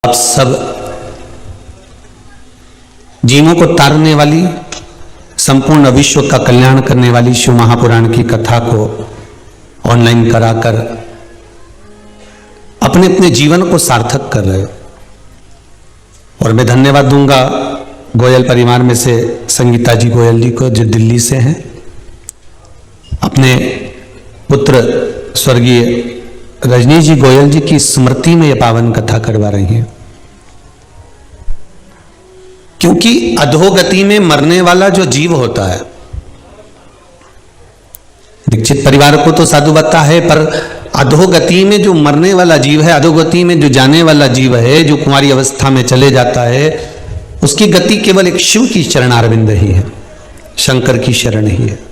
आप सब जीवों को तारने वाली, संपूर्ण विश्व का कल्याण करने वाली शिव महापुराण की कथा को ऑनलाइन कराकर अपने अपने जीवन को सार्थक कर रहे हो। और मैं धन्यवाद दूंगा गोयल परिवार में से संगीता जी गोयल जी को, जो दिल्ली से हैं। अपने पुत्र स्वर्गीय रजनी जी गोयल जी की स्मृति में यह पावन कथा करवा रही हैं, क्योंकि अधोगति में मरने वाला जो जीव होता है, दीक्षित परिवार को तो साधुवत्ता है, पर अधोगति में जो मरने वाला जीव है, अधोगति में जो जाने वाला जीव है, जो कुंवारी अवस्था में चले जाता है, उसकी गति केवल एक शिव की चरणारविंद ही है, शंकर की शरण ही है।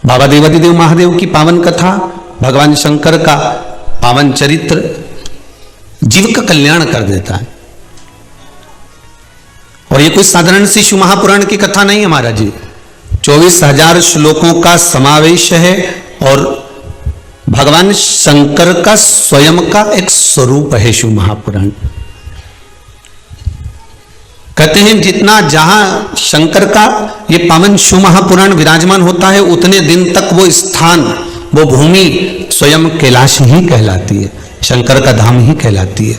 बाबा देवादिदेव महादेव की पावन कथा, भगवान शंकर का पावन चरित्र जीव का कल्याण कर देता है। और ये कोई साधारण सी शिव महापुराण की कथा नहीं है महाराज जी, 24,000 श्लोकों का समावेश है और भगवान शंकर का स्वयं का एक स्वरूप है शिव महापुराण। कहते हैं जितना जहां शंकर का ये पावन शिव महापुराण विराजमान होता है, उतने दिन तक वो स्थान, वो भूमि स्वयं कैलाश ही कहलाती है, शंकर का धाम ही कहलाती है।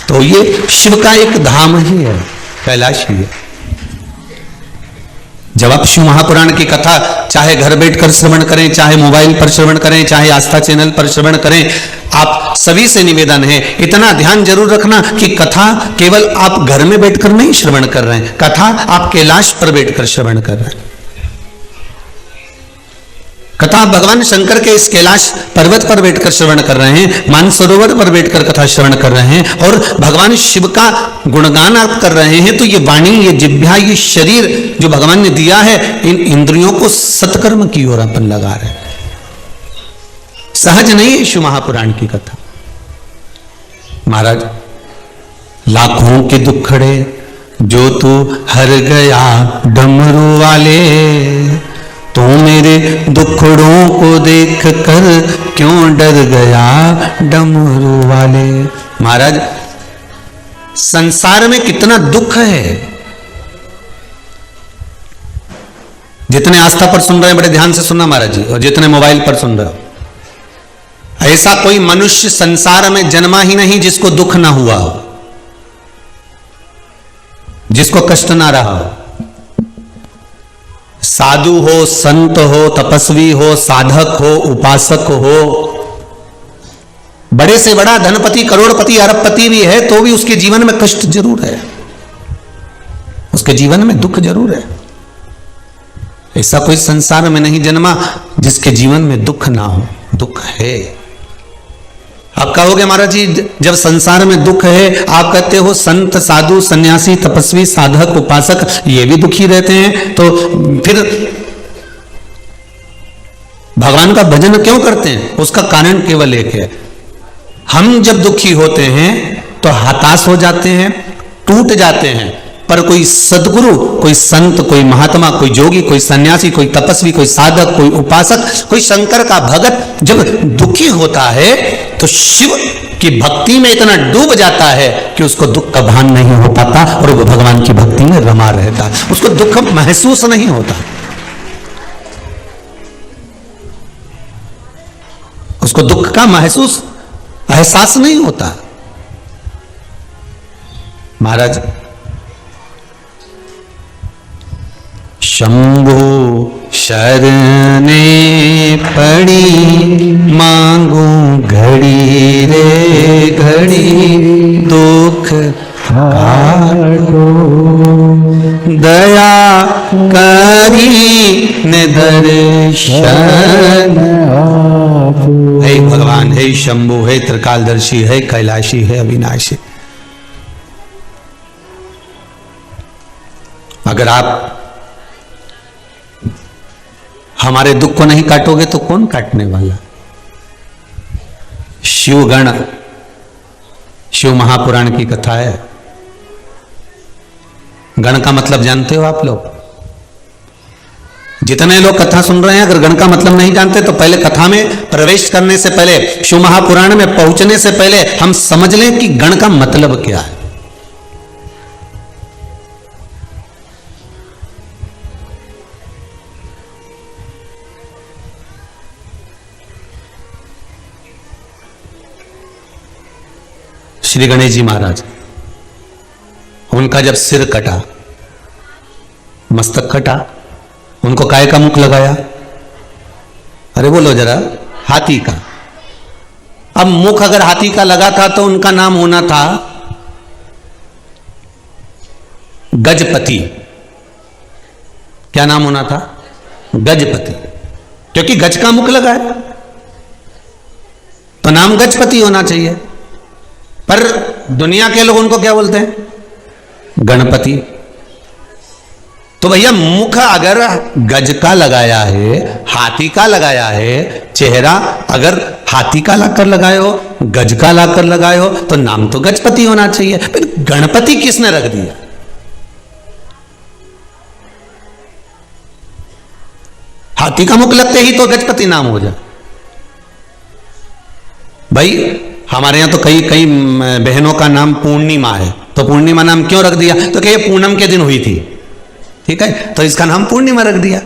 तो ये शिव का एक धाम ही है, कैलाश ही है। जब आप शिव महापुराण की कथा चाहे घर बैठकर श्रवण करें, चाहे मोबाइल पर श्रवण करें, चाहे आस्था चैनल पर श्रवण करें, आप सभी से निवेदन है, इतना ध्यान जरूर रखना कि कथा केवल आप घर में बैठकर नहीं श्रवण कर रहे हैं, कथा आप कैलाश पर बैठकर श्रवण कर रहे हैं। कथा भगवान शंकर के इस कैलाश पर्वत पर बैठकर श्रवण कर रहे हैं, मानसरोवर पर बैठकर कथा श्रवण कर रहे हैं और भगवान शिव का गुणगान आप कर रहे हैं। तो ये वाणी, ये जिह्वा, ये शरीर जो भगवान ने दिया है, इन इंद्रियों को सत्कर्म की ओर अपन लगा रहे हैं। सहज नहीं है शिव महापुराण की कथा। महाराज, लाखों के दुखड़े जो तू हर गया डमरू वाले, तू मेरे दुखड़ों को देख कर क्यों डर गया डमरू वाले। महाराज, संसार में कितना दुख है। जितने आस्था पर सुन रहे हैं बड़े ध्यान से सुनना महाराज जी, और जितने मोबाइल पर सुन रहे हो, ऐसा कोई मनुष्य संसार में जन्मा ही नहीं जिसको दुख ना हुआ हो, जिसको कष्ट ना रहा हो। साधु हो, संत हो, तपस्वी हो, साधक हो, उपासक हो, बड़े से बड़ा धनपति, करोड़पति, अरबपति भी है तो भी उसके जीवन में कष्ट जरूर है, उसके जीवन में दुख जरूर है। ऐसा कोई संसार में नहीं जन्मा जिसके जीवन में दुख ना हो। दुख है। आप कहोगे महाराज जी, जब संसार में दुख है, आप कहते हो संत, साधु, सन्यासी, तपस्वी, साधक, उपासक ये भी दुखी रहते हैं, तो फिर भगवान का भजन क्यों करते हैं? उसका कारण केवल एक है, हम जब दुखी होते हैं तो हताश हो जाते हैं, टूट जाते हैं, पर कोई सदगुरु, कोई संत, कोई महात्मा, कोई जोगी, कोई सन्यासी, कोई तपस्वी, कोई साधक, कोई उपासक, कोई शंकर का भगत जब दुखी होता है तो शिव की भक्ति में इतना डूब जाता है कि उसको दुख का भान नहीं हो पाता और वो भगवान की भक्ति में रमा रहता है, उसको दुख महसूस नहीं होता, उसको दुख का महसूस, एहसास नहीं होता। महाराज, शंभु शरणे पड़ी, मांगू घड़ी रे घड़ी, दुख काटो, दया करी ने दर्शन। हे भगवान, हे शंभु, हे त्रिकालदर्शी, हे कैलाशी, हे अविनाशी। अगर आप हमारे दुख को नहीं काटोगे तो कौन काटने वाला? शिवगण, शिव महापुराण की कथा है। गण का मतलब जानते हो आप लोग? जितने लोग कथा सुन रहे हैं अगर गण का मतलब नहीं जानते तो पहले कथा में प्रवेश करने से पहले, शिव महापुराण में पहुंचने से पहले हम समझ लें कि गण का मतलब क्या है। श्री गणेश जी महाराज, उनका जब सिर कटा, मस्तक कटा, उनको काय का मुख लगाया? अरे बोलो जरा, हाथी का। अब मुख अगर हाथी का लगा था तो उनका नाम होना था गजपति। क्या नाम होना था? गजपति, क्योंकि गज का मुख लगा है तो नाम गजपति होना चाहिए। पर दुनिया के लोग उनको क्या बोलते हैं? गणपति। तो भैया मुख अगर गज का लगाया है, हाथी का लगाया है, चेहरा अगर हाथी का लाकर लगाए हो, गज का लाकर लगाए हो, तो नाम तो गजपति होना चाहिए। फिर गणपति किसने रख दिया? हाथी का मुख लगते ही तो गजपति नाम हो जाए। भाई हमारे यहां तो कई कई बहनों का नाम पूर्णिमा है, तो पूर्णिमा नाम क्यों रख दिया? तो क्या ये पूनम के दिन हुई थी, ठीक है, तो इसका नाम पूर्णिमा रख दिया।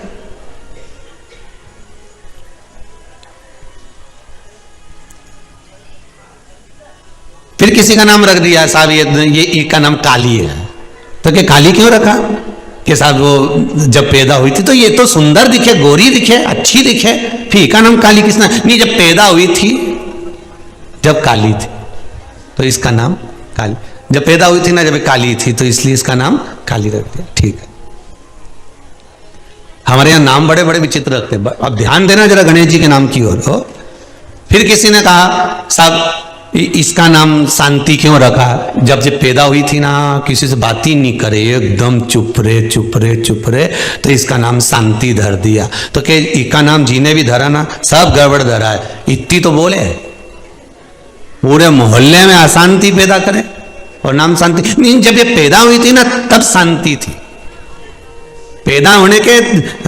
फिर किसी का नाम रख दिया साहब ये इसका नाम काली है, तो क्या काली क्यों रखा? कि साहब वो जब पैदा हुई थी तो ये तो सुंदर दिखे, गोरी दिखे, अच्छी दिखे, फिर का नाम काली किसने? नहीं, जब पैदा हुई थी, जब काली थी तो इसका नाम काली, जब पैदा हुई थी ना जब काली थी तो इसलिए इसका नाम काली रख दिया। ठीक है, हमारे यहां नाम बड़े बड़े विचित्र रखते हैं। अब ध्यान देना जरा गणेश जी के नाम की ओर। फिर किसी ने कहा साहब इसका नाम शांति क्यों रखा? जब पैदा हुई थी ना किसी से बात ही नहीं करे, एकदम चुप रहे चुप रहे चुप रहे, तो इसका नाम शांति धर दिया। तो क्या इसका नाम जीने भी धरा ना? सब गड़बड़ धरा है। इतनी तो बोले पूरे मोहल्ले में अशांति पैदा करे और नाम शांति नहीं। जब ये पैदा हुई थी ना तब शांति थी, पैदा होने के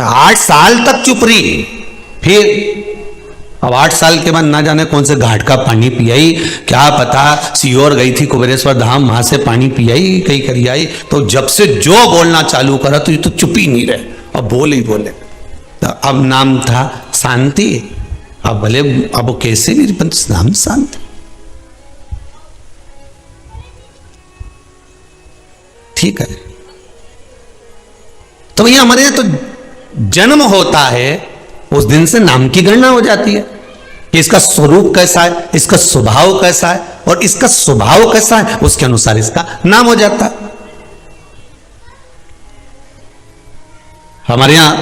8 साल तक चुप रही, फिर अब 8 साल के बाद ना जाने कौन से घाट का पानी पियाई, क्या पता सीहोर गई थी कुबेरेश्वर धाम, वहां से पानी पियाई, कहीं करी आई, तो जब से जो बोलना चालू करा तो ये तो चुप ही नहीं रहे, अब बोल ही बोले। तो अब नाम था शांति। अब भले अब वो कैसे भी नाम शांति, ठीक है। तो भैया हमारे यहां तो जन्म होता है उस दिन से नाम की गणना हो जाती है कि इसका स्वरूप कैसा है, इसका स्वभाव कैसा है, और इसका स्वभाव कैसा है उसके अनुसार इसका नाम हो जाता है। हमारे यहां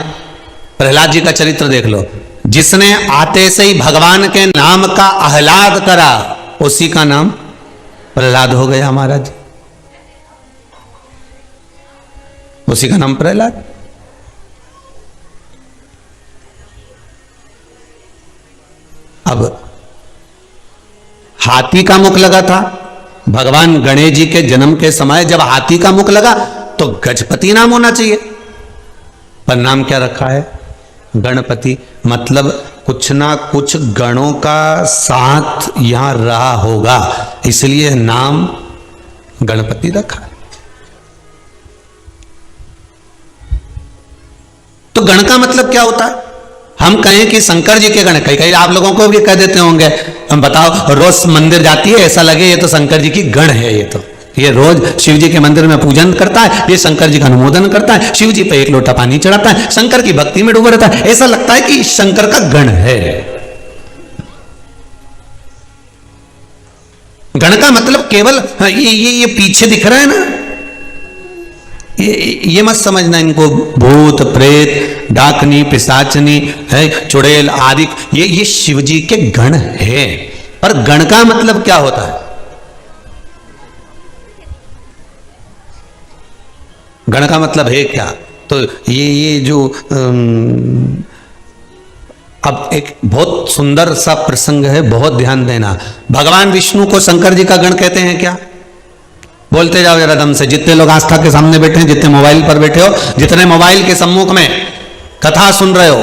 प्रहलाद जी का चरित्र देख लो, जिसने आते से ही भगवान के नाम का आह्लाद करा उसी का नाम प्रहलाद हो गया महाराज, उसी का नाम प्रहलाद। अब हाथी का मुख लगा था भगवान गणेश जी के जन्म के समय, जब हाथी का मुख लगा तो गजपति नाम होना चाहिए, पर नाम क्या रखा है? गणपति। मतलब कुछ ना कुछ गणों का साथ यहां रहा होगा, इसलिए नाम गणपति रखा है। तो गण का मतलब क्या होता है? हम कहें कि शंकर जी के गण, कई कई आप लोगों को भी कह देते होंगे, हम बताओ रोज मंदिर जाती है ऐसा लगे ये तो शंकर जी की गण है, ये रोज शिव जी के मंदिर में पूजन करता है, ये शंकर जी का अनुमोदन करता है, शिव जी पे 1 लोटा पानी चढ़ाता है, शंकर की भक्ति में डूबा रहता है, ऐसा लगता है कि शंकर का गण है। गण का मतलब केवल ये पीछे दिख रहा है ना, ये मत समझना इनको भूत प्रेत डाकनी पिशाचनी है चुड़ैल आदि, ये शिव जी के गण है। पर गण का मतलब क्या होता है? गण का मतलब है क्या? तो ये जो अब एक बहुत सुंदर सा प्रसंग है, बहुत ध्यान देना। भगवान विष्णु को शंकर जी का गण कहते हैं क्या? बोलते जाओ जरा दम से, जितने लोग आस्था के सामने बैठे हैं, जितने मोबाइल पर बैठे हो, जितने मोबाइल के सम्मुख में कथा सुन रहे हो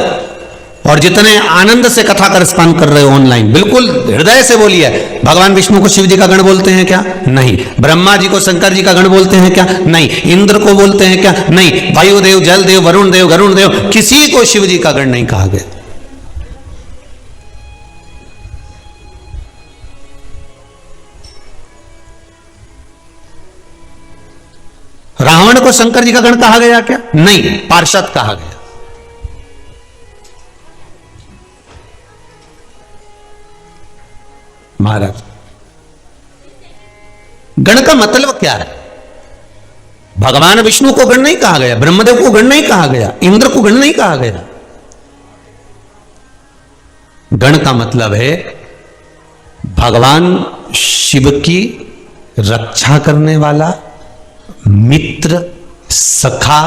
और जितने आनंद से कथा का रिस्पॉन्ड कर रहे हो ऑनलाइन, बिल्कुल हृदय से बोलिए। भगवान विष्णु को शिव जी का गण बोलते हैं क्या? नहीं। ब्रह्मा जी को शंकर जी का गण बोलते हैं क्या? नहीं। इंद्र को बोलते हैं क्या? नहीं। वायुदेव, जल देव, वरुण देव, गरुण देव, किसी को शिव जी का गण नहीं कहा गया। रावण को शंकर जी का गण कहा गया क्या? नहीं, पार्षद कहा गया। महाराज, गण का मतलब क्या है? भगवान विष्णु को गण नहीं कहा गया, ब्रह्मदेव को गण नहीं कहा गया, इंद्र को गण नहीं कहा गया। गण का मतलब है भगवान शिव की रक्षा करने वाला मित्र, सखा,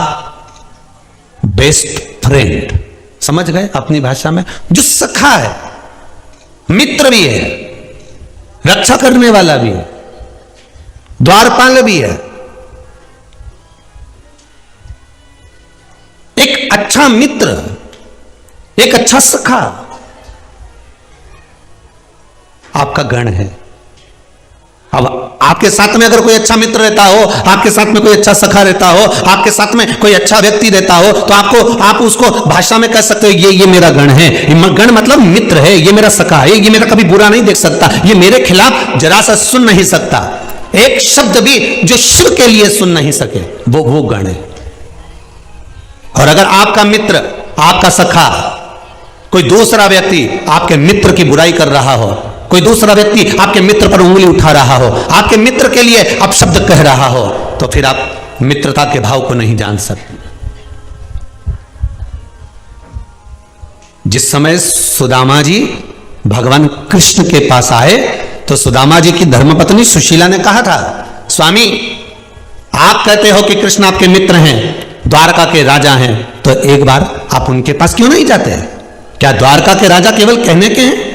बेस्ट फ्रेंड। समझ गए अपनी भाषा में? जो सखा है, मित्र भी है, रक्षा करने वाला भी है, द्वारपाल भी है, एक अच्छा मित्र, एक अच्छा सखा आपका गण है। अब आपके साथ में अगर कोई अच्छा मित्र रहता हो, आपके साथ में कोई अच्छा सखा रहता हो, आपके साथ में कोई अच्छा व्यक्ति रहता हो, तो आप उसको भाषा में कह सकते हो ये मेरा गण है। गण मतलब मित्र है, ये मेरा सखा है, ये मेरा कभी बुरा नहीं देख सकता, ये मेरे खिलाफ जरा सा सुन नहीं सकता, एक शब्द भी जो शिव के लिए सुन नहीं सके, वो गण है। और अगर आपका मित्र, आपका सखा, कोई दूसरा व्यक्ति आपके मित्र की बुराई कर रहा हो, कोई दूसरा व्यक्ति आपके मित्र पर उंगली उठा रहा हो, आपके मित्र के लिए अपशब्द कह रहा हो, तो फिर आप मित्रता के भाव को नहीं जान सकते। जिस समय सुदामा जी भगवान कृष्ण के पास आए तो सुदामा जी की धर्मपत्नी सुशीला ने कहा था, स्वामी आप कहते हो कि कृष्ण आपके मित्र हैं, द्वारका के राजा हैं, तो एक बार आप उनके पास क्यों नहीं जाते? क्या द्वारका के राजा केवल कहने के हैं?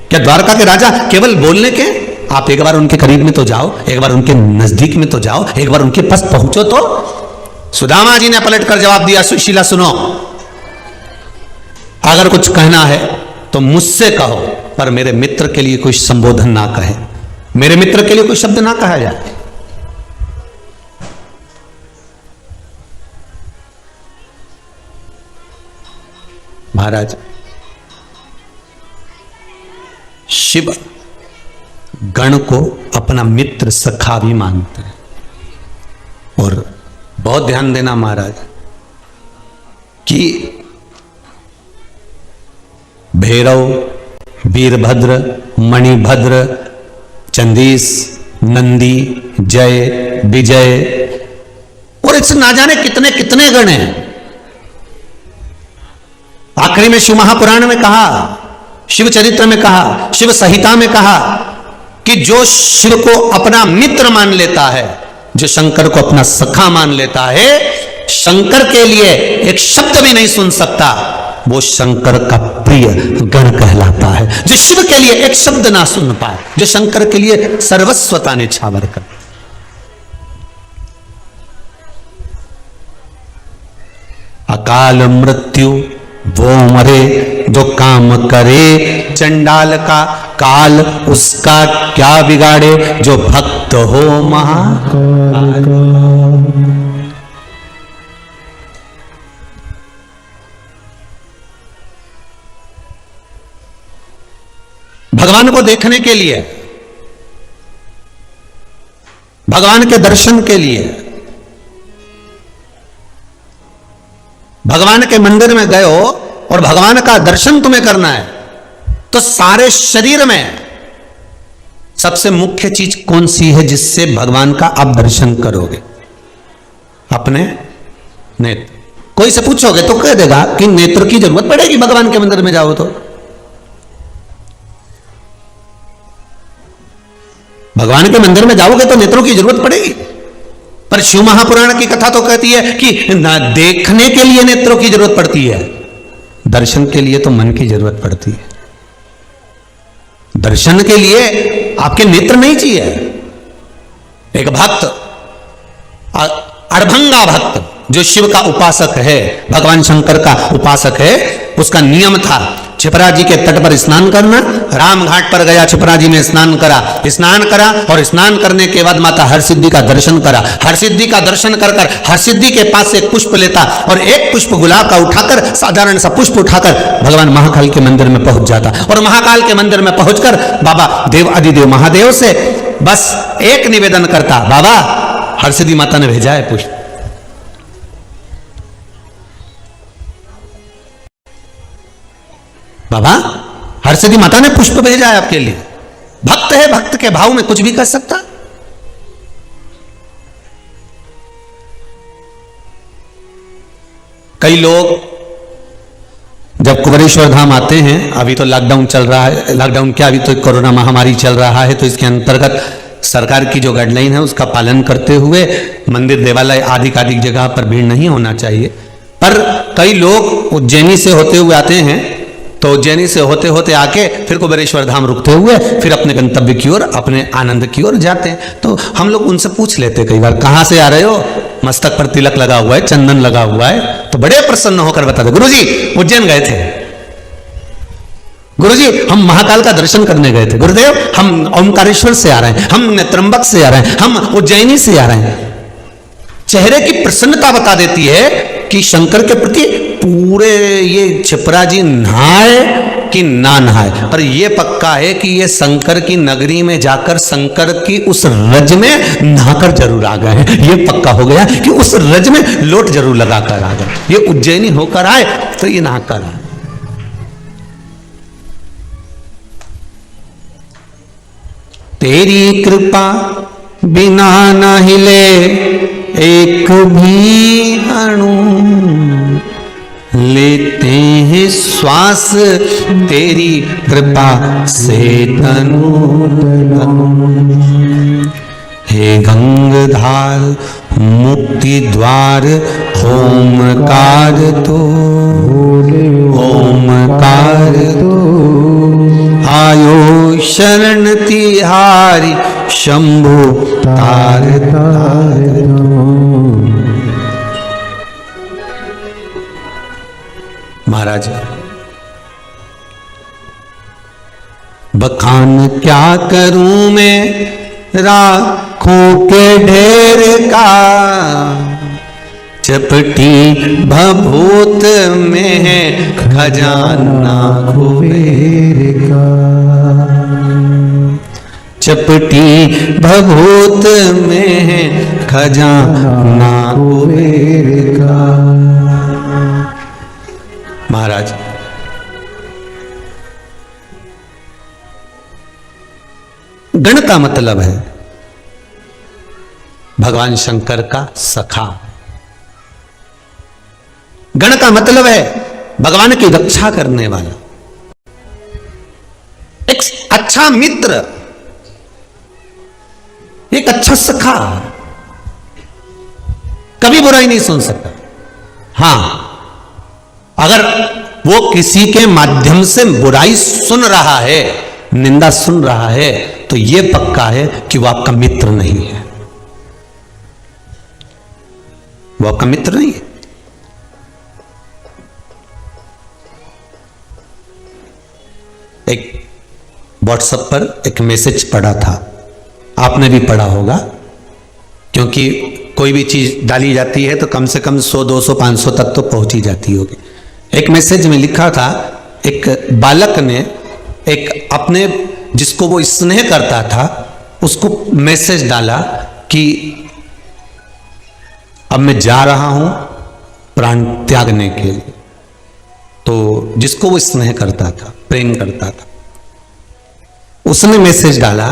क्या द्वारका के राजा केवल बोलने के? आप एक बार उनके करीब में तो जाओ, एक बार उनके नजदीक में तो जाओ, एक बार उनके पास पहुंचो तो। सुदामा जी ने पलटकर जवाब दिया, सुशीला सुनो, अगर कुछ कहना है तो मुझसे कहो, पर मेरे मित्र के लिए कोई संबोधन ना कहे, मेरे मित्र के लिए कोई शब्द ना कहा जाए। महाराज, शिव गण को अपना मित्र सखा भी मानते हैं। और बहुत ध्यान देना महाराज कि भैरव, वीरभद्र, मणिभद्र, चंदीस, नंदी, जय, विजय और इससे ना जाने कितने कितने गण हैं। आखिरी में शिव महापुराण में कहा, शिव चरित्र में कहा, शिव संहिता में कहा कि जो शिव को अपना मित्र मान लेता है, जो शंकर को अपना सखा मान लेता है, शंकर के लिए एक शब्द भी नहीं सुन सकता, वो शंकर का प्रिय गण कहलाता है। जो शिव के लिए एक शब्द ना सुन पाए, जो शंकर के लिए सर्वस्वता निछावर कर। अकाल मृत्यु वो मरे जो काम करे, चंडाल का काल उसका क्या बिगाड़े, जो भक्त हो महाकाल। भगवान को देखने के लिए, भगवान के दर्शन के लिए, भगवान के मंदिर में गए हो और भगवान का दर्शन तुम्हें करना है, तो सारे शरीर में सबसे मुख्य चीज कौन सी है जिससे भगवान का आप दर्शन करोगे? अपने नेत्र। कोई से पूछोगे तो कह देगा कि नेत्र की जरूरत पड़ेगी भगवान के मंदिर में जाओ तो। भगवान के मंदिर में जाओगे तो नेत्रों की जरूरत पड़ेगी, पर शिव महापुराण की कथा तो कहती है कि ना देखने के लिए नेत्रों की जरूरत पड़ती है, दर्शन के लिए तो मन की जरूरत पड़ती है। दर्शन के लिए आपके नेत्र नहीं चाहिए। एक भक्त, अड़भंगा भक्त, जो शिव का उपासक है, भगवान शंकर का उपासक है, उसका नियम था छिपरा जी के तट पर स्नान करना। राम घाट पर गया, छिपरा जी में स्नान करा और स्नान करने के बाद माता हरसिद्धि का दर्शन करा। हरसिद्धि का दर्शन कर हरसिद्धि के पास से एक पुष्प लेता और एक पुष्प गुलाब का उठाकर, साधारण सा पुष्प उठाकर भगवान महाकाल के मंदिर में पहुंच जाता और महाकाल के मंदिर में पहुंचकर बाबा देव अधिदेव महादेव से बस एक निवेदन करता, बाबा हरसिद्धि माता ने भेजा है पुष्प। बाबा हरसिद्धि माता ने पुष्प भेजा है आपके लिए। भक्त है, भक्त के भाव में कुछ भी कर सकता। कई लोग जब कुबेरेश्वर धाम आते हैं, अभी तो लॉकडाउन चल रहा है, लॉकडाउन क्या, अभी तो कोरोना महामारी चल रहा है, तो इसके अंतर्गत सरकार की जो गाइडलाइन है उसका पालन करते हुए मंदिर देवालय आदि जगह पर भीड़ नहीं होना चाहिए। पर कई लोग उज्जैनी से होते हुए आते हैं, तो उज्जैनी से होते होते आके फिर कुबेरेश्वर धाम रुकते हुए फिर अपने गंतव्य की ओर, अपने आनंद की ओर जाते हैं। तो हम लोग उनसे पूछ लेते कई बार, कहां से आ रहे हो? मस्तक पर तिलक लगा हुआ है, चंदन लगा हुआ है, तो बड़े प्रसन्न होकर बताते, गुरुजी उज्जैन गए थे, गुरुजी हम महाकाल का दर्शन करने गए थे, गुरुदेव हम ओमकारेश्वर से आ रहे हैं, हम त्र्यंबक से आ रहे हैं, हम उज्जैनी से आ रहे हैं। चेहरे की प्रसन्नता बता देती है कि शंकर के प्रति पूरे ये छिपरा जी नहाए कि ना नहाए, पर ये पक्का है कि ये शंकर की नगरी में जाकर शंकर की उस रज में नहाकर जरूर आ गए हैं। ये पक्का हो गया कि उस रज में लोट जरूर लगाकर आ गए। ये उज्जैनी होकर आए तो ये नहाकर आए। तेरी कृपा बिना न हिले एक भी अणु, लेते हैं श्वास तेरी कृपा से तनु तनु। हे गंगाधार मुक्ति द्वार ओमकार तो, ओमकार तो आयो शरण तिहारी शंभु तार तार दो। महाराज बखान क्या करूं मैं राखों के ढेर का, चपटी भभूत में है खजाना कुबेर का, चपटी भभूत में है खजाना कुबेर का। महाराज गण का मतलब है भगवान शंकर का सखा। गण का मतलब है भगवान की रक्षा करने वाला, एक अच्छा मित्र, एक अच्छा सखा, कभी बुराई नहीं सुन सकता। हां, अगर वो किसी के माध्यम से बुराई सुन रहा है, निंदा सुन रहा है, तो यह पक्का है कि वो आपका मित्र नहीं है, वो आपका मित्र नहीं है। एक व्हाट्सएप पर एक मैसेज पढ़ा था, आपने भी पढ़ा होगा, क्योंकि कोई भी चीज डाली जाती है तो कम से कम 100, 200, 500 तक तो पहुंची जाती होगी। एक मैसेज में लिखा था, एक बालक ने एक अपने जिसको वो स्नेह करता था उसको मैसेज डाला कि अब मैं जा रहा हूं प्राण त्यागने के लिए। तो जिसको वो स्नेह करता था, प्रेम करता था, उसने मैसेज डाला,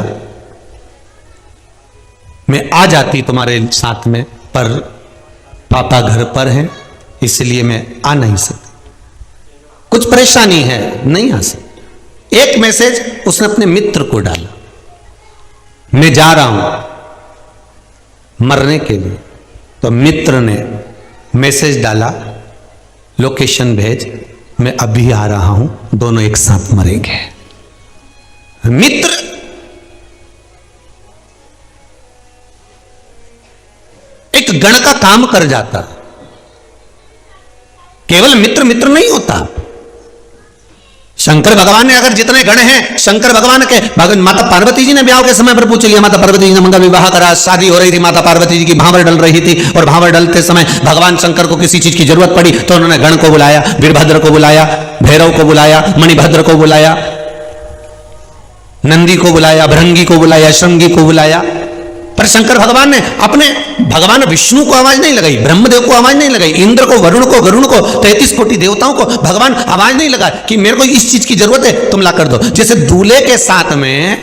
मैं आ जाती तुम्हारे साथ में, पर पापा घर पर हैं इसलिए मैं आ नहीं सकती, कुछ परेशानी है, नहीं आ सकती। एक मैसेज उसने अपने मित्र को डाला, मैं जा रहा हूं मरने के लिए। तो मित्र ने मैसेज डाला, लोकेशन भेज, मैं अभी आ रहा हूं, दोनों एक साथ मरेंगे। मित्र एक गण का काम कर जाता, केवल मित्र मित्र नहीं होता। शंकर भगवान ने अगर जितने गण हैं, शंकर भगवान के माता पार्वती जी ने ब्याह के समय पर पूछ लिया, माता पार्वती जी ने मंगल विवाह करा, शादी हो रही थी, माता पार्वती जी की भांवर डल रही थी, और भांवर डलते समय भगवान शंकर को किसी चीज की जरूरत पड़ी तो उन्होंने गण को बुलाया, वीरभद्र को बुलाया, भैरव को बुलाया, मणिभद्र को बुलाया, नंदी को बुलाया, भृंगी को बुलाया, श्रृंगी को बुलाया। पर शंकर भगवान ने अपने भगवान विष्णु को आवाज नहीं लगाई, ब्रह्मदेव को आवाज नहीं लगाई, इंद्र को, वरुण को, गरुण को, 33 कोटि देवताओं को भगवान आवाज नहीं लगा कि मेरे को इस चीज की जरूरत है, तुम ला कर दो। जैसे दूल्हे के साथ में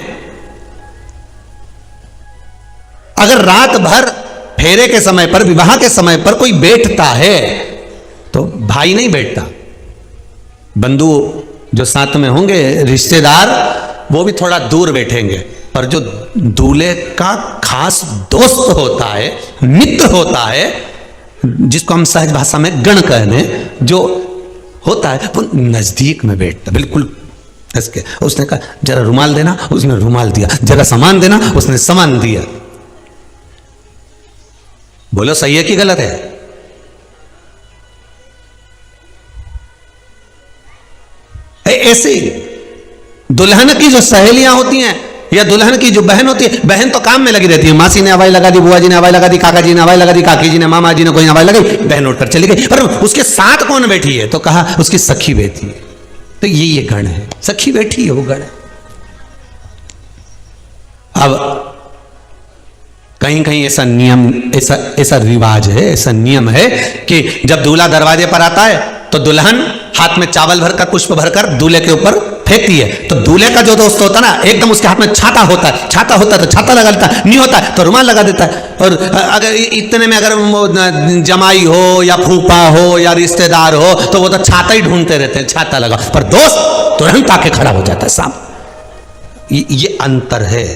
अगर रात भर फेरे के समय पर, विवाह के समय पर कोई बैठता है तो भाई नहीं बैठता, बंधु जो साथ में होंगे, रिश्तेदार, वो भी थोड़ा दूर बैठेंगे। पर जो दूल्हे का खास दोस्त होता है, मित्र होता है, जिसको हम सहज भाषा में गण कहने जो होता है, वो नजदीक में बैठता, बिल्कुल इसके। उसने कहा जरा रुमाल देना, उसने रुमाल दिया, जरा सामान देना, उसने सामान दिया। बोलो सही है कि गलत है? ऐसे ही दुल्हन की जो सहेलियां होती हैं या दुल्हन की जो बहन होती है, बहन तो काम में लगी रहती है, मासी ने हवाई लगा दी, बुआ जी ने हवाई लगा दी, काका जी ने हवाई लगा दी, काकी जी ने, मामा जी ने कोई हवाई लगाई, बहन उठकर चली गई। पर उसके साथ कौन बैठी है? तो कहा उसकी सखी बैठी है। तो ये गण है, सखी बैठी है, वो गण है। अब कहीं कहीं ऐसा नियम, ऐसा रिवाज है, ऐसा नियम है कि जब दूल्हा दरवाजे पर आता है तो दुल्हन हाथ में चावल भरकर, पुष्प भरकर दूल्हे के ऊपर फेंकती है। तो दूल्हे का जो दोस्त होता है ना, एकदम उसके हाथ में छाता होता है, छाता होता है तो छाता लगा लेता है, नहीं होता है तो रुमाल लगा देता है। और अगर इतने में अगर जमाई हो या फूफा हो या रिश्तेदार हो तो वो तो छाता ही ढूंढते रहते हैं, छाता लगा। पर दोस्त तुरंत आके खड़ा हो जाता है सामने। ये अंतर है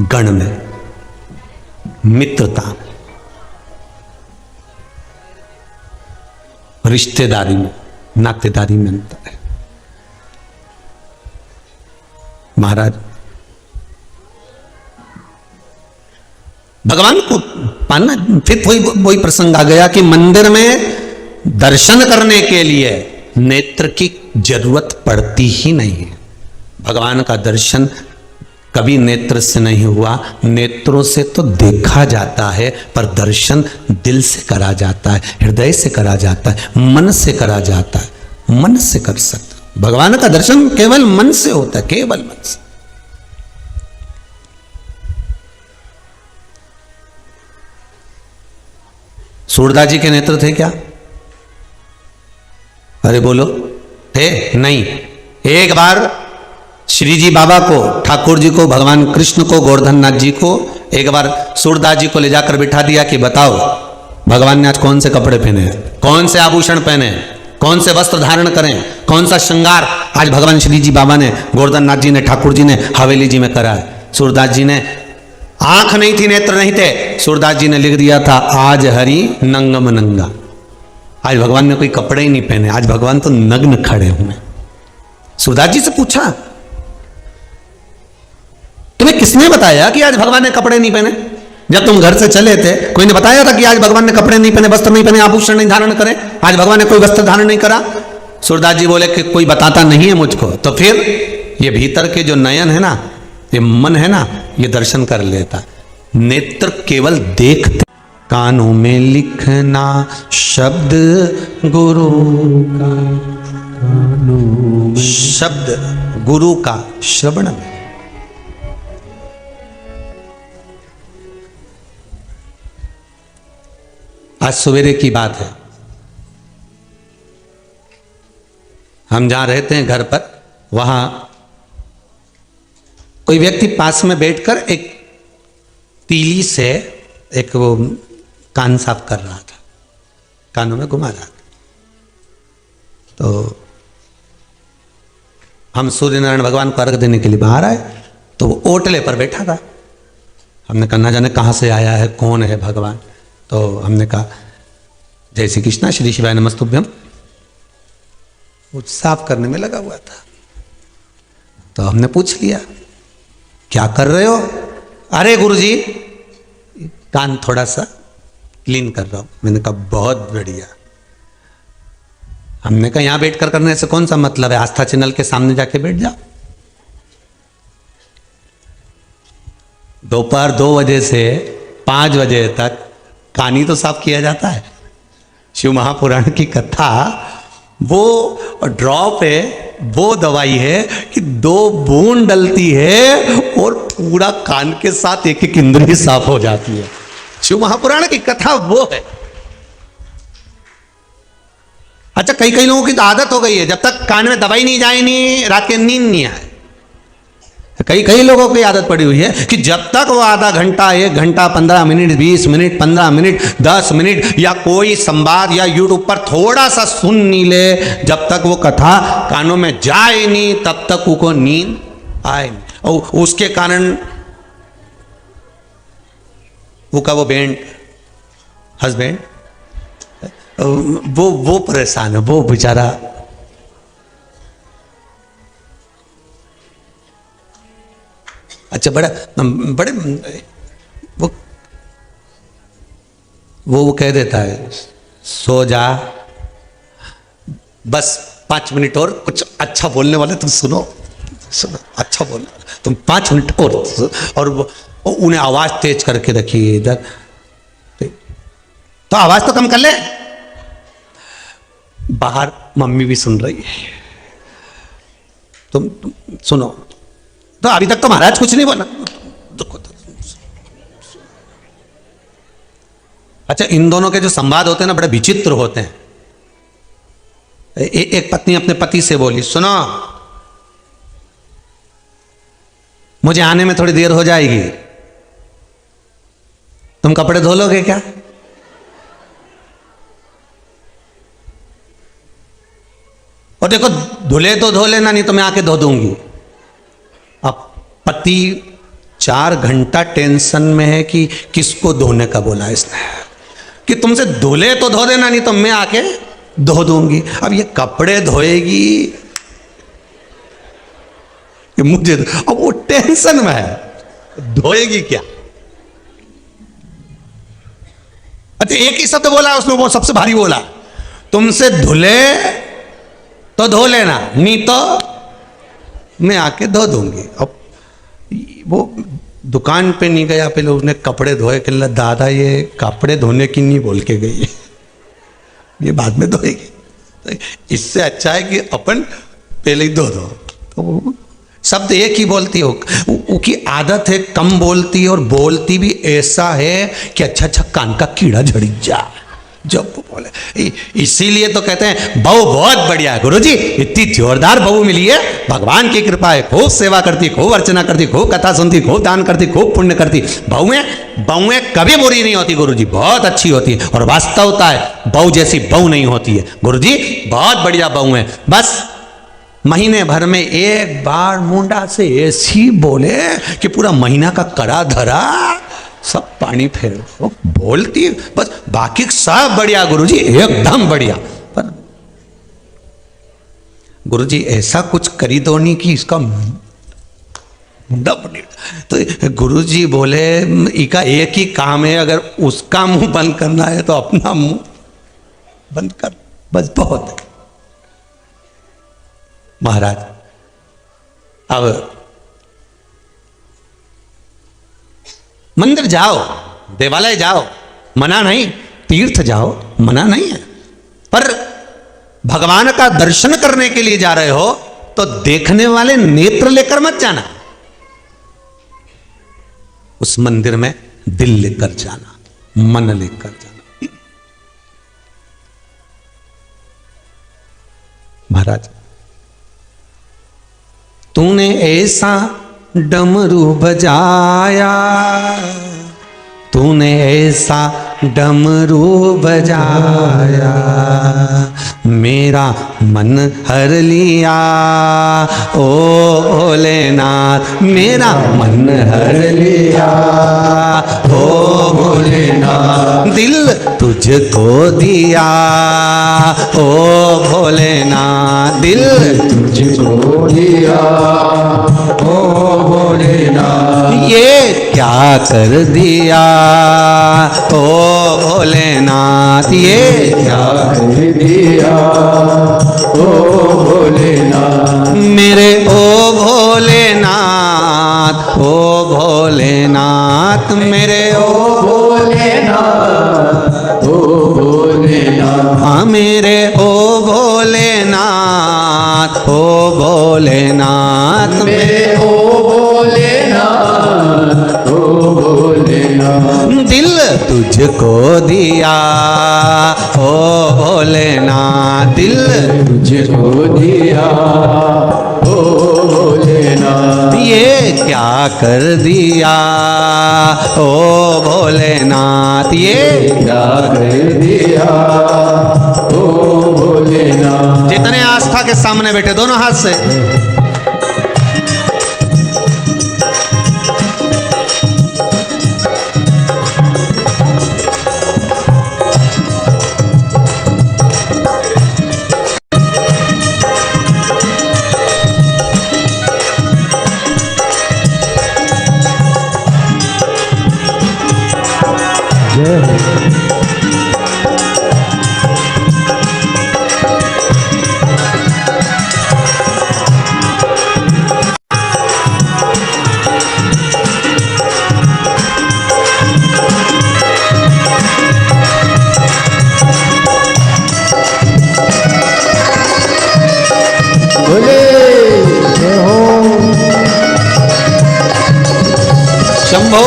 गण में, मित्रता, रिश्तेदारी में, नातेदारी में अंतर है। महाराज भगवान को पाना, फिर वही प्रसंग आ गया कि मंदिर में दर्शन करने के लिए नेत्र की जरूरत पड़ती ही नहीं है। भगवान का दर्शन कभी नेत्र से नहीं हुआ, नेत्रों से तो देखा जाता है, पर दर्शन दिल से करा जाता है, हृदय से करा जाता है, मन से करा जाता है, मन से कर सकता। भगवान का दर्शन केवल मन से होता है, केवल मन से। सूरदास जी के नेत्र थे क्या? अरे बोलो, थे? नहीं। एक बार श्री जी बाबा को, ठाकुर जी को, भगवान कृष्ण को, गोवर्धन नाथ जी को एक बार सूरदास जी को ले जाकर बिठा दिया कि बताओ भगवान ने आज कौन से कपड़े पहने हैं, कौन से आभूषण पहने, कौन से वस्त्र धारण करें, कौन सा श्रृंगार आज भगवान श्री जी बाबा ने, गोवर्धन नाथ जी ने, ठाकुर जी ने हवेली जी में करा है। सूरदास जी ने आंख नहीं थी, नेत्र नहीं थे, सूरदास जी ने लिख दिया था आज हरि नंगम नंगा। आज भगवान ने कोई कपड़े ही नहीं पहने, आज भगवान तो नग्न खड़े हुए। सूरदास जी से पूछा तुम्हें किसने बताया कि आज भगवान ने कपड़े नहीं पहने? जब तुम घर से चले थे कोई ने बताया था कि आज भगवान ने कपड़े नहीं पहने, वस्त्र नहीं पहने, आभूषण नहीं धारण करे, आज भगवान ने कोई वस्त्र धारण नहीं करा? सूरदास जी बोले कि कोई बताता नहीं है मुझको। तो फिर ये भीतर के जो नयन है ना, ये मन है ना, ये दर्शन कर लेता। नेत्र केवल देखते, कानों में लिखना शब्द गुरु का, शब्द गुरु का श्रवण में। आज सवेरे की बात है, हम जहां रहते हैं घर पर, वहां कोई व्यक्ति पास में बैठकर एक तीली से एक वो कान साफ कर रहा था, कानों में घुमा रहा था। तो हम सूर्य नारायण भगवान को अर्घ देने के लिए बाहर आए, तो वो ओटले पर बैठा था। हमने कहा ना जाने कहाँ से आया है, कौन है भगवान। तो हमने कहा जय श्री कृष्णा, श्री शिवाय नमस्तुभ्यम। वो साफ करने में लगा हुआ था। तो हमने पूछ लिया क्या कर रहे हो? अरे गुरुजी कान थोड़ा सा क्लीन कर रहा हूं। मैंने कहा बहुत बढ़िया। हमने कहा यहां बैठकर करने से कौन सा मतलब है, आस्था चैनल के सामने जाके बैठ जाओ। दोपहर 2 बजे से 5 बजे तक कहानी तो साफ किया जाता है। शिव महापुराण की कथा वो ड्रॉप है, वो दवाई है कि 2 बूंद डलती है और पूरा कान के साथ एक एक इंद्रिय साफ हो जाती है। शिव महापुराण की कथा वो है। अच्छा, कई कई लोगों की तो आदत हो गई है, जब तक कान में दवाई नहीं जाए नहीं रात के नींद नहीं आए। कई लोगों की आदत पड़ी हुई है कि जब तक वो आधा घंटा, 1 घंटा, 15 मिनट, 20 मिनट, 15 मिनट, 10 मिनट या कोई संवाद या यूट्यूब पर थोड़ा सा सुन नहीं ले, जब तक वो कथा कानों में जाए नहीं तब तक उनको नींद आए नहीं। और उसके कारण वो बैंड हस्बैंड वो परेशान है, वो बेचारा। अच्छा, बड़े वो कह देता है सो जा, बस 5 मिनट और, कुछ अच्छा बोलने वाले तुम सुनो, अच्छा बोलने वाले तुम 5 मिनट और उन्हें आवाज तेज करके रखिए इधर, तो आवाज तो कम कर ले। बाहर मम्मी भी सुन रही है, तुम सुनो। तो अभी तक तो महाराज कुछ नहीं बोला। अच्छा, इन दोनों के जो संवाद होते हैं ना बड़े विचित्र होते हैं। एक पत्नी अपने पति से बोली, सुनो मुझे आने में थोड़ी देर हो जाएगी, तुम कपड़े धो लोगे क्या? और देखो धुले तो धो लेना, नहीं तो मैं आके धो दूंगी। अब पति 4 घंटा टेंशन में है कि किसको धोने का बोला इसने, कि तुमसे धुले तो धो देना, नहीं तो मैं आके धो दूंगी। अब ये कपड़े धोएगी कि मुझे, अब वो टेंशन में है, धोएगी क्या? अच्छा, एक ही शब्द बोला उसने, वो सबसे भारी बोला, तुमसे धुले तो धो लेना, नहीं तो मैं आके धो दूंगी। अब वो दुकान पे नहीं गया, पहले उसने कपड़े धोए, कहला दादा ये कपड़े धोने की नहीं बोल के गई है, ये बाद में धोएगी। तो इससे अच्छा है कि अपन पहले ही धो दो। तो शब्द एक ही बोलती हो, उसकी आदत है कम बोलती है, और बोलती भी ऐसा है कि अच्छा कान का कीड़ा झड़ जा जब बोले। इसीलिए तो कहते हैं बहू बहुत बढ़िया है गुरुजी, इतनी जोरदार बहू मिली है, भगवान की कृपा है, खूब सेवा करती, खूब अर्चना करती, खूब कथा सुनती, खूब दान करती, खूब पुण्य करती। बहुएं कभी बुरी नहीं होती गुरुजी, बहुत अच्छी होती है। और वास्तवता है बहू जैसी बहू नहीं होती है गुरुजी, बहुत बढ़िया बहू है। बस महीने भर में एक बार मुंडा से ऐसी बोले कि पूरा महीना का कड़ा धरा सब पानी फेर, वो बोलती बस, बाकी सब बढ़िया गुरुजी, एकदम बढ़िया। पर गुरुजी ऐसा कुछ करी दो नहीं कि इसका मुंडा बने। तो गुरुजी बोले इका एक ही काम है, अगर उसका मुंह बंद करना है तो अपना मुंह बंद कर, बस बहुत है। महाराज अब मंदिर जाओ, देवालय जाओ, मना नहीं, तीर्थ जाओ, मना नहीं है, पर भगवान का दर्शन करने के लिए जा रहे हो तो देखने वाले नेत्र लेकर मत जाना, उस मंदिर में दिल लेकर जाना, मन लेकर जाना। महाराज तूने ऐसा डमरू बजाया, तूने ऐसा डमरू बजाया, मेरा मन हर लिया ओ भोलेनाथ, मेरा मन हर लिया ओ भोलेनाथ, दिल तुझको दिया ओ भोलेनाथ, दिल तुझको दिया ओ भोलेनाथ, ये क्या कर दिया ओ भोलेनाथ, ये क्या कर दिया ओ भोलेनाथ, मेरे ओ भोलेनाथ, ओ भोलेनाथ, मेरे ओ भोलेनाथ, ओ भोलेनाथ, हाँ मेरे ओ भोलेनाथ, ओ भोलेनाथ, मेरे ओ भोलेनाथ, ओ भोलेनाथ, दिल तुझको दिया ओ भोलेनाथ, दिल तुझको दिया ओ भोलेनाथ, ये क्या कर दिया ओ भोलेनाथ, ये क्या कर दिया ओ भोलेनाथ। जितने आस्था के सामने बैठे दोनों हाथ से बोले जय हो। शंभो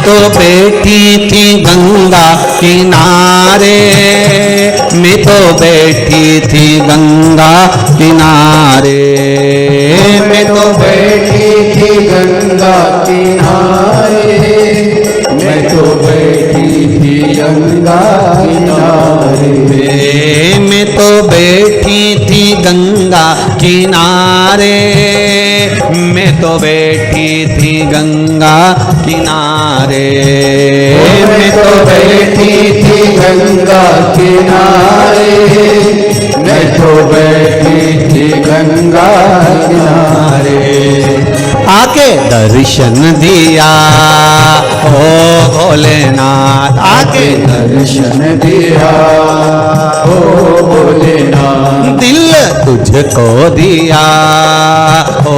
तो बैठी थी गंगा किनारे, मैं तो बैठी थी गंगा किनारे, मैं तो बैठी थी गंगा किनारे, मैं तो बैठी थी गंगा किनारे, मैं तो बैठी थी गंगा किनारे, मैं तो बैठी थी गंगा किनारे, मैं तो बैठी थी गंगा किनारे, मैं तो बैठी थी गंगा किनारे, आके दर्शन दिया ओ भोलेनाथ, आके दर्शन दिया ओ भोलेनाथ, दिल तुझको दिया ओ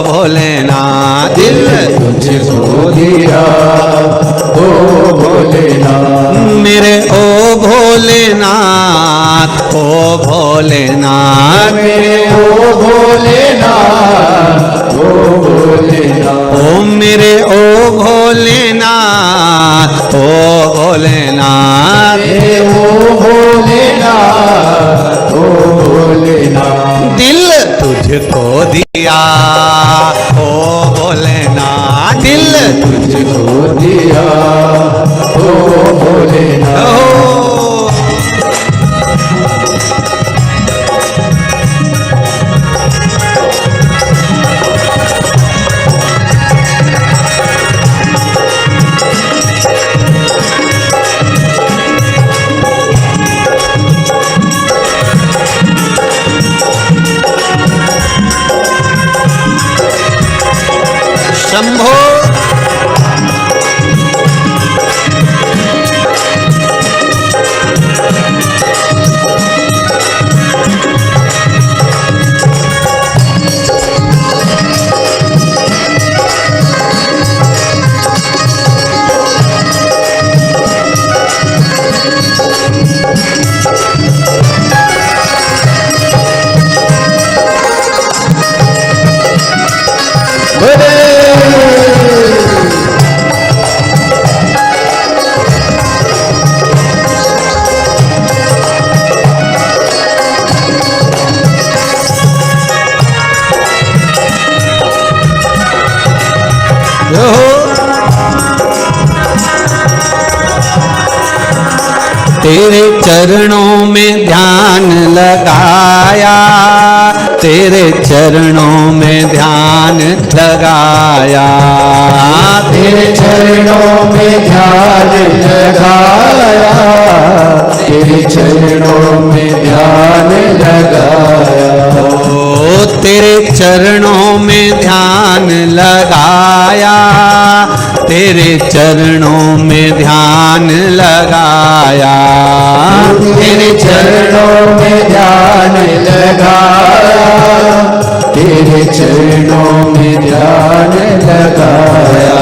भोलेनाथ, दिल तुझको दिया ओ भोलेनाथ, मेरे ओ भोलेनाथ, ओ भोलेनाथ, मेरे ओ भोलेनाथ, ओ भोलेनाथ, ओ मेरे ओ भोलेनाथ, ओ भोलेनाथ, मेरे ओ भोलेनाथ, ओ भोलेनाथ, दिल तुझको दिया ओ भोलेनाथ, दिल तुझको दिया ओ भोलेनाथ। ओ शंभो तेरे चरणों में ध्यान लगाया, तेरे चरणों में ध्यान लगाया, तेरे चरणों में ध्यान लगाया, तेरे चरणों में ध्यान लगाया, ओ तेरे चरणों में ध्यान लगाया, तेरे चरणों में ध्यान लगाया, तेरे चरणों में ध्यान लगाया, तेरे चरणों में ध्यान लगाया,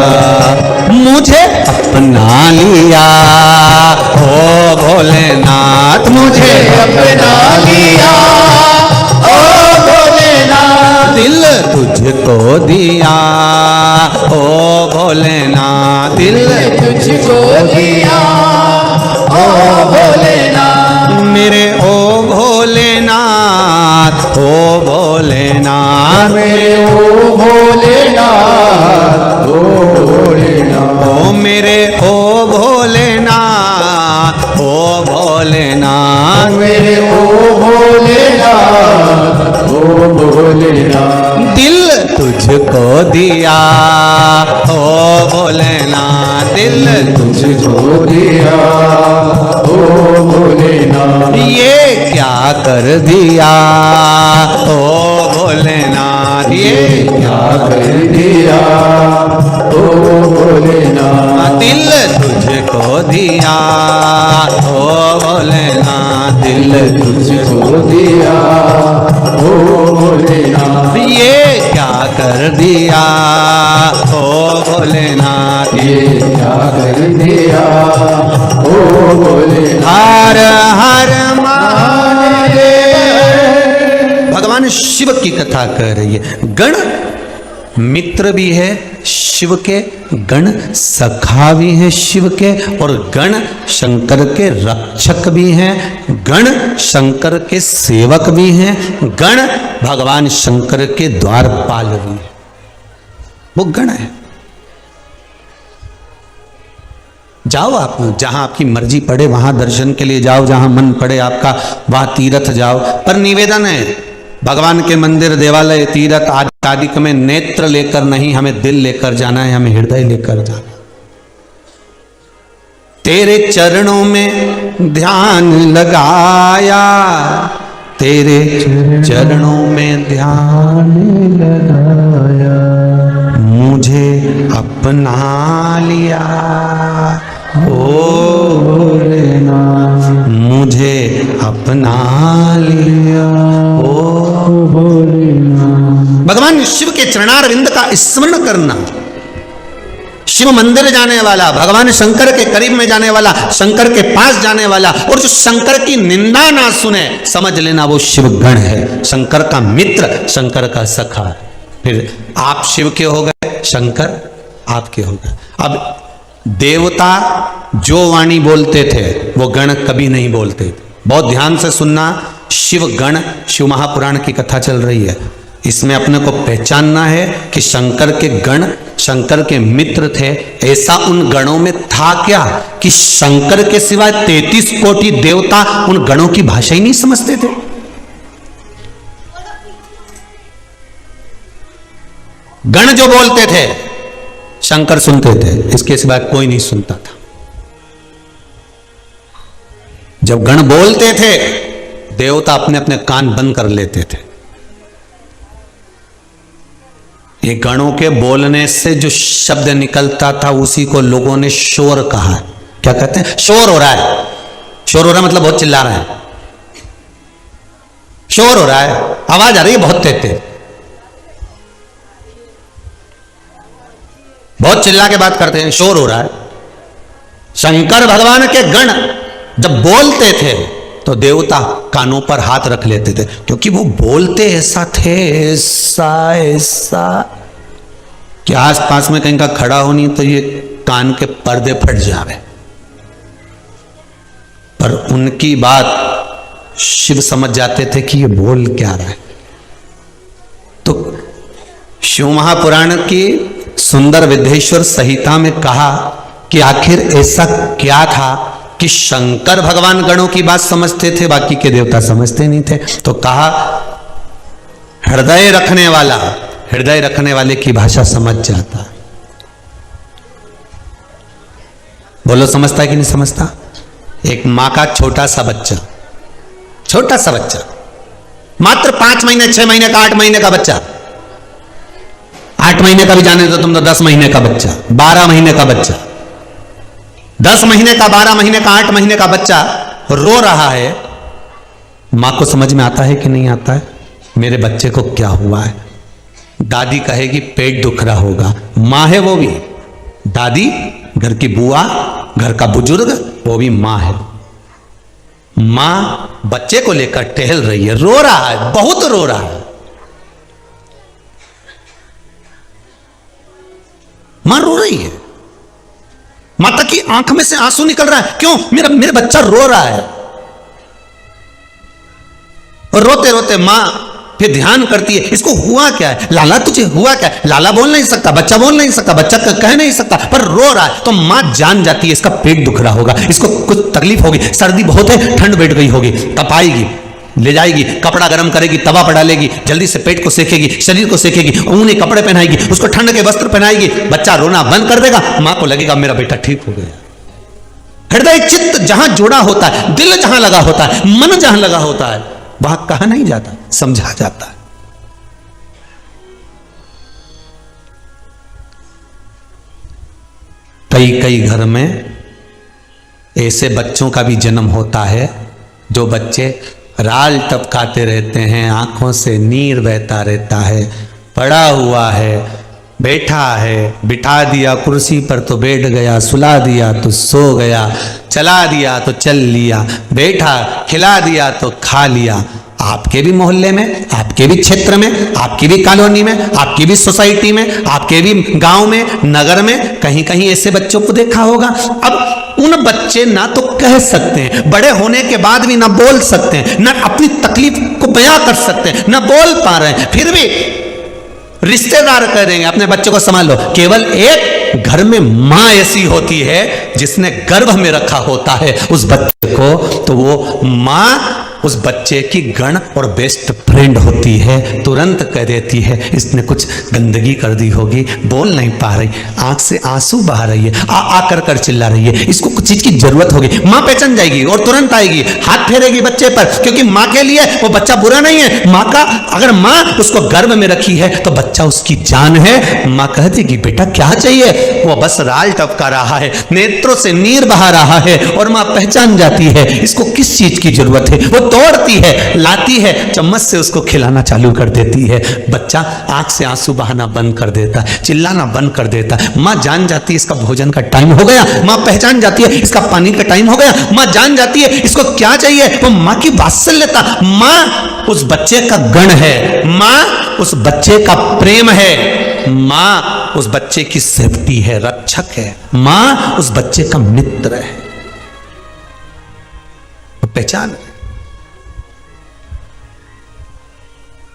मुझे अपना लिया ओ भोलेनाथ, मुझे अपना लिया ओ भोलेनाथ, दिल तुझको दिया ओ भोलेनाथ, दिल तुझको दिया ओ भोलेनाथ, मेरे ओ भोलेनाथ, ओ भोलेनाथ, मेरे ओ भोलेनाथ, ओ भोलेनाथ, ओ मेरे ओ भोलेनाथ, ओ भोलेनाथ, मेरे ओ भोलेनाथ, ओ भोलेनाथ, दिल तुझको दिया ओ भोलेनाथ, दिल तुझको दिया ओ भोलेनाथ, ये क्या कर दिया ओ भोलेनाथ, ये क्या कर दिया ओ भोलेनाथ, दिल तुझको दिया ओ भोलेनाथ, दिल तुझको दिया ओ भोलेनाथ, ये क्या कर दिया ओ भोलेनाथ, ये क्या कर दिया ओ भोलेनाथ, हर हर महादेव। भगवान शिव की कथा कह रही है। गण मित्र भी है शिव के, गण सखा भी हैं शिव के, और गण शंकर के रक्षक भी हैं, गण शंकर के सेवक भी हैं, गण भगवान शंकर के द्वारपाल भी हैं। वो गण है। जाओ आप जहां आपकी मर्जी पड़े वहां दर्शन के लिए जाओ, जहां मन पड़े आपका वहां तीर्थ जाओ, पर निवेदन है भगवान के मंदिर देवालय तीर्थ आदि में नेत्र लेकर नहीं, हमें दिल लेकर जाना है, हमें हृदय लेकर जाना है। तेरे चरणों में ध्यान लगाया, तेरे चरणों में ध्यान लगाया, मुझे अपना लिया ओ भोलेनाथ, मुझे अपना लिया ओ भोलेनाथ। भगवान शिव के चरणारविंद का स्मरण करना, शिव मंदिर जाने वाला, भगवान शंकर के करीब में जाने वाला, शंकर के पास जाने वाला, और जो शंकर की निंदा ना सुने, समझ लेना वो शिव गण है, शंकर का मित्र, शंकर का सखा। फिर आप शिव के हो गए, शंकर आपके हो गए। अब देवता जो वाणी बोलते थे वो गण कभी नहीं बोलते थे। बहुत ध्यान से सुनना, शिव गण, शिव महापुराण की कथा चल रही है, इसमें अपने को पहचानना है कि शंकर के गण शंकर के मित्र थे। ऐसा उन गणों में था क्या कि शंकर के सिवाय 33 कोटि देवता उन गणों की भाषा ही नहीं समझते थे। गण जो बोलते थे शंकर सुनते थे, इसके सिवाय कोई नहीं सुनता था। जब गण बोलते थे देवता अपने अपने कान बंद कर लेते थे। ये गणों के बोलने से जो शब्द निकलता था उसी को लोगों ने शोर कहा। क्या कहते हैं? शोर हो रहा है। शोर हो रहा है मतलब बहुत चिल्ला रहे हैं, शोर हो रहा है, आवाज आ रही है बहुत तेज, बहुत चिल्ला के बात करते हैं, शोर हो रहा है। शंकर भगवान के गण जब बोलते थे तो देवता कानों पर हाथ रख लेते थे, क्योंकि वो बोलते ऐसा थे, ऐसा ऐसा कि आस पास में कहीं का खड़ा होनी तो ये कान के पर्दे फट जावे। पर उनकी बात शिव समझ जाते थे कि ये बोल क्या रहा है। तो शिव महापुराण की सुंदर विद्येश्वर संहिता में कहा कि आखिर ऐसा क्या था कि शंकर भगवान गणों की बात समझते थे, बाकी के देवता समझते नहीं थे। तो कहा हृदय रखने वाला हृदय रखने वाले की भाषा समझ जाता। बोलो समझता है कि नहीं समझता? एक मां का छोटा सा बच्चा मात्र 5 महीने 6 महीने का 8 महीने का बच्चा, 8 महीने का भी जाने दो तुम तो, 10 महीने का बच्चा, 12 महीने का बच्चा, 10 महीने का, 12 महीने का, 8 महीने का बच्चा रो रहा है, मां को समझ में आता है कि नहीं आता है मेरे बच्चे को क्या हुआ है? दादी कहेगी पेट दुख रहा होगा, मां है वो भी, दादी घर की बुआ, घर का बुजुर्ग, वो भी मां है। मां बच्चे को लेकर टहल रही है, रो रहा है, बहुत रो रहा है, मां रो रही है, माता की आंख में से आंसू निकल रहा है, क्यों? मेरा बच्चा रो रहा है। और रोते रोते मां फिर ध्यान करती है इसको हुआ क्या है, लाला तुझे हुआ क्या है? लाला बोल नहीं सकता, बच्चा बोल नहीं सकता, बच्चा कह नहीं सकता, पर रो रहा है। तो मां जान जाती है इसका पेट दुख रहा होगा, इसको कुछ तकलीफ होगी, सर्दी बहुत है, ठंड बैठ गई होगी, तपाएगी, ले जाएगी, कपड़ा गर्म करेगी, तवा पर डालेगी, जल्दी से पेट को सेकेगी, शरीर को सेकेगी, ऊनी कपड़े पहनाएगी, उसको ठंड के वस्त्र पहनाएगी, बच्चा रोना बंद कर देगा, मां को लगेगा मेरा बेटा ठीक हो गया। हृदय चित्त जहां जुड़ा होता है, दिल जहां लगा होता है, मन जहां लगा होता है, वहां कहा नहीं जाता, समझा जाता है। कई घर में ऐसे बच्चों का भी जन्म होता है जो बच्चे राल टपकाते रहते हैं, आंखों से नीर बहता रहता है, पड़ा हुआ है, बैठा है, बिठा दिया कुर्सी पर तो बैठ गया, सुला दिया तो सो गया, चला दिया तो चल लिया, बैठा खिला दिया तो खा लिया। आपके भी मोहल्ले में, आपके भी क्षेत्र में, आपकी भी कॉलोनी में, आपकी भी सोसाइटी में, आपके भी गांव में, नगर में कहीं कहीं ऐसे बच्चों को देखा होगा। अब उन बच्चे ना तो कह सकते हैं, बड़े होने के बाद भी ना बोल सकते हैं, ना अपनी तकलीफ को बयां कर सकते हैं, ना बोल पा रहे हैं, फिर भी रिश्तेदार कह देंगे अपने बच्चे को संभाल लो। केवल एक घर में मां ऐसी होती है जिसने गर्भ में रखा होता है उस बच्चे को, तो वो मां उस बच्चे की गण और बेस्ट फ्रेंड होती है, तुरंत कह देती है इसने कुछ गंदगी कर दी होगी, बोल नहीं पा रही, आंख से आंसू बहा रही है, आ कर चिल्ला रही है, इसको कुछ चीज की जरूरत होगी। मां पहचान जाएगी और तुरंत आएगी, हाथ फेरेगी बच्चे पर, क्योंकि मां के लिए वो बच्चा बुरा नहीं है। मां का अगर मां उसको गर्भ में रखी है तो बच्चा उसकी जान है। मां कहती कि बेटा क्या चाहिए, वो बस राल टपका रहा है, नेत्रों से नीर बहा रहा है, और मां पहचान जाती है इसको किस चीज की जरूरत है, वो तोड़ती है, लाती है, चम्मच से उसको खिलाना चालू कर देती है। बच्चा आंख से आंसू बहाना बंद कर देता है, चिल्लाना बंद कर देता है। मां जान जाती है इसका भोजन का टाइम हो गया, मां पहचान जाती है इसका पानी का टाइम हो गया, मां जान जाती है इसको क्या चाहिए, वो मां की वात्सल्यता, मां उस बच्चे का गण है, मां उस बच्चे का प्रेम है, मां उस बच्चे की सेफ्टी है, रक्षक है, मां उस बच्चे का मित्र है। पहचान है।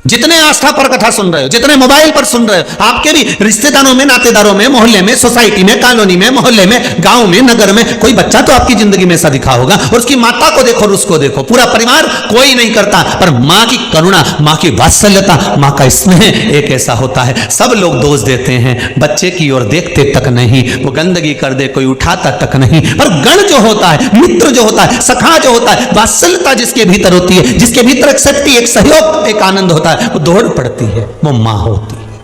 जितने आस्था पर कथा सुन रहे हो, जितने मोबाइल पर सुन रहे हो, आपके भी रिश्तेदारों में, नातेदारों में, मोहल्ले में, सोसाइटी में, कॉलोनी में, मोहल्ले में, गांव में, नगर में कोई बच्चा तो आपकी जिंदगी में ऐसा दिखा होगा, और उसकी माता को देखो और उसको देखो, पूरा परिवार कोई नहीं करता, पर मां की करुणा, मां की वात्सल्यता, मां का स्नेह एक ऐसा होता है। सब लोग दोष देते हैं, बच्चे की ओर देखते तक नहीं, वो गंदगी कर दे कोई उठाता तक नहीं, पर गण जो होता है, मित्र जो होता है, सखा जो होता है, वात्सल्यता जिसके भीतर होती है, जिसके भीतर एक शक्ति, एक सहयोग, एक आनंद होता है, वो दौड़ पड़ती है, वो मां होती है।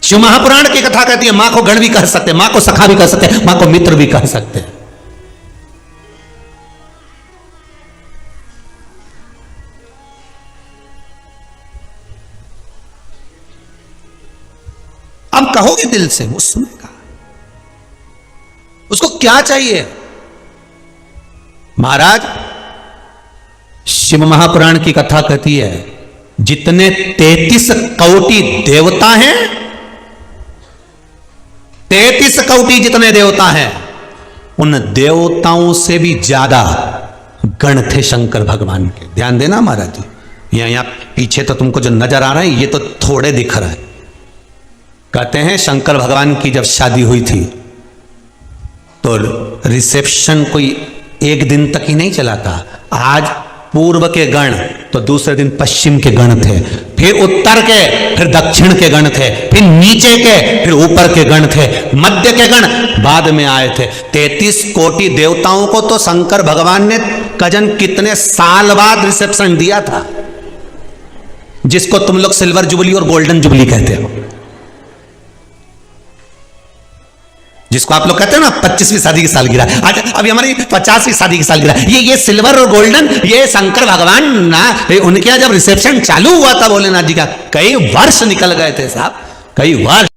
शिव महापुराण की कथा कहती है मां को गण भी कह सकते हैं, मां को सखा भी कह सकते हैं, मां को मित्र भी कह सकते हैं। अब कहोगे दिल से, वो सुनेगा। उसको क्या चाहिए? महाराज शिव महापुराण की कथा कहती है जितने 33 कोटि देवता हैं, 33 कोटि जितने देवता हैं, उन देवताओं से भी ज्यादा गण थे शंकर भगवान के। ध्यान देना महाराज जी, यहां पीछे तो तुमको जो नजर आ रहा है ये तो थोड़े दिख रहा है। कहते हैं शंकर भगवान की जब शादी हुई थी तो रिसेप्शन कोई एक दिन तक ही नहीं चला था। आज पूर्व के गण तो दूसरे दिन पश्चिम के गण थे, फिर उत्तर के, फिर दक्षिण के गण थे, फिर नीचे के, फिर ऊपर के गण थे, मध्य के गण बाद में आए थे। 33 कोटि देवताओं को तो शंकर भगवान ने कजन कितने साल बाद रिसेप्शन दिया था, जिसको तुम लोग सिल्वर जुबली और गोल्डन जुबली कहते हो, जिसको आप लोग कहते हो ना 25वीं शादी की सालगिरह। आज अभी हमारी 50वीं शादी की सालगिरह। ये सिल्वर और गोल्डन, ये शंकर भगवान ना, उनके यहाँ जब रिसेप्शन चालू हुआ था भोलेनाथ जी का, कई वर्ष निकल गए थे साहब, कई वर्ष।